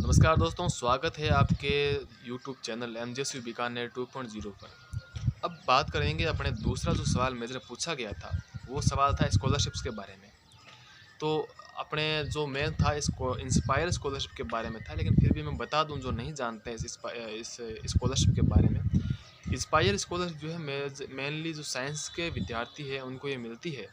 नमस्कार दोस्तों, स्वागत है आपके यूट्यूब चैनल एमजेएसयू बीकानेर 2.0 पर। अब बात करेंगे अपने दूसरा जो सवाल मेरे से पूछा गया था, वो सवाल था स्कॉलरशिप्स के बारे में। तो अपने जो मेन था इसको इंस्पायर स्कॉलरशिप के बारे में था, लेकिन फिर भी मैं बता दूं जो नहीं जानते हैं इस स्कॉलरशिप के बारे में। इंस्पायर स्कॉलरशिप जो है मेनली जो साइंस के विद्यार्थी है उनको ये मिलती है,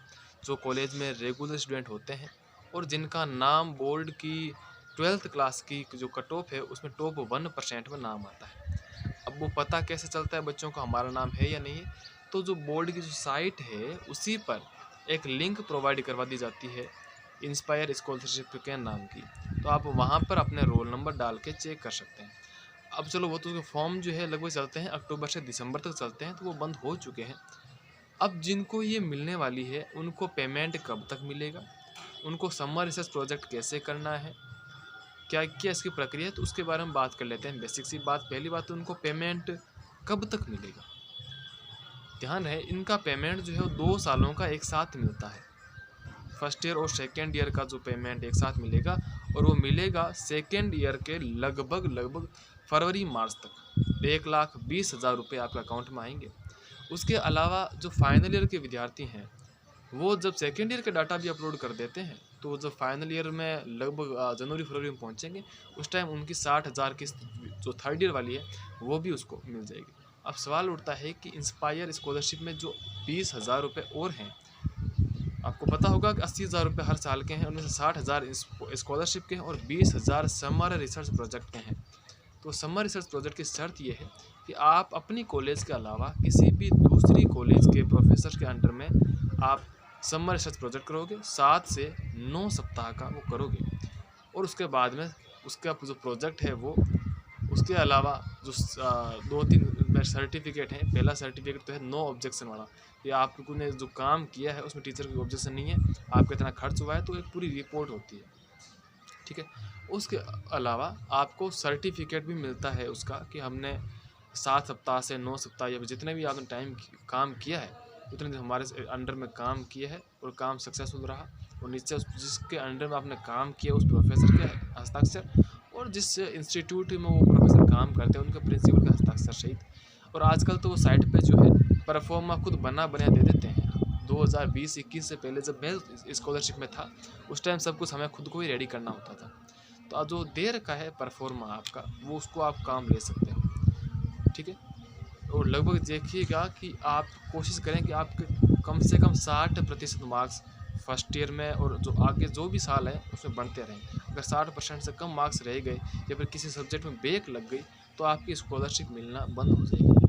जो कॉलेज में रेगुलर स्टूडेंट होते हैं और जिनका नाम बोर्ड की 12th क्लास की जो कट ऑफ है उसमें टॉप 1% में नाम आता है। अब वो पता कैसे चलता है बच्चों को हमारा नाम है या नहीं है, तो जो बोर्ड की जो साइट है उसी पर एक लिंक प्रोवाइड करवा दी जाती है इंस्पायर स्कॉलरशिप के नाम की। तो आप वहाँ पर अपने रोल नंबर डाल के चेक कर सकते हैं। अब चलो, वो तो फॉर्म जो है लगभग चलते हैं अक्टूबर से दिसंबर तक चलते हैं, तो वो बंद हो चुके हैं। अब जिनको ये मिलने वाली है उनको पेमेंट कब तक मिलेगा, उनको समर रिसर्च प्रोजेक्ट कैसे करना है, क्या क्या इसकी प्रक्रिया है, तो उसके बारे में बात कर लेते हैं। बेसिक सी बात, पहली बात तो उनको पेमेंट कब तक मिलेगा। ध्यान रहे, इनका पेमेंट जो है वो 2 सालों का एक साथ मिलता है। फर्स्ट ईयर और सेकेंड ईयर का जो पेमेंट एक साथ मिलेगा, और वो मिलेगा सेकेंड ईयर के लगभग फरवरी मार्च तक। 1,20,000 रुपये आपके अकाउंट में आएंगे। उसके अलावा जो फाइनल ईयर के विद्यार्थी हैं वो जब सेकेंड ईयर के डाटा भी अपलोड कर देते हैं, तो जब फाइनल ईयर में लगभग जनवरी फरवरी में पहुंचेंगे, उस टाइम उनकी 60,000 की जो थर्ड ईयर वाली है वो भी उसको मिल जाएगी। अब सवाल उठता है कि इंस्पायर स्कॉलरशिप में जो 20,000 रुपये और हैं, आपको पता होगा कि 80,000 रुपये हर साल के हैं, उनमें से 60,000 स्कॉलरशिप के हैं और 20,000 समर रिसर्च प्रोजेक्ट के हैं। तो समर रिसर्च प्रोजेक्ट की शर्त यह है कि आप अपनी कॉलेज के अलावा किसी भी दूसरी कॉलेज के प्रोफेसर के अंडर में आप समर रिसर्च प्रोजेक्ट करोगे, 7 से 9 सप्ताह का वो करोगे। और उसके बाद में उसका जो प्रोजेक्ट है वो, उसके अलावा जो 2-3 सर्टिफिकेट हैं। पहला सर्टिफिकेट तो है नो ऑब्जेक्शन वाला, कि आपने जो काम किया है उसमें टीचर की ऑब्जेक्शन नहीं है, आपका इतना खर्च हुआ है, तो एक पूरी रिपोर्ट होती है। ठीक है। उसके अलावा आपको सर्टिफिकेट भी मिलता है उसका, कि हमने 7 सप्ताह से 9 सप्ताह या जितने भी आपने टाइम काम किया है उतने दिन हमारे अंडर में काम किया है और काम सक्सेसफुल रहा। और नीचे जिसके अंडर में आपने काम किया उस प्रोफेसर के हस्ताक्षर, और जिस इंस्टीट्यूट में वो प्रोफेसर काम करते हैं उनके प्रिंसिपल के हस्ताक्षर सहित। और आजकल तो वो साइट पे जो है परफॉर्मा खुद बना दे देते हैं। 2020-21 से पहले जब मैं स्कॉलरशिप में था, उस टाइम सब कुछ हमें खुद को ही रेडी करना होता था। तो जो देर का है परफॉर्मा आपका, वो उसको आप काम ले सकते हैं। ठीक है। और लगभग देखिएगा कि आप कोशिश करें कि आपके कम से कम 60% मार्क्स फर्स्ट ईयर में और जो आगे जो भी साल है उसमें बनते रहें। अगर 60% से कम मार्क्स रह गए या फिर किसी सब्जेक्ट में ब्रेक लग गई, तो आपकी स्कॉलरशिप मिलना बंद हो जाएगी।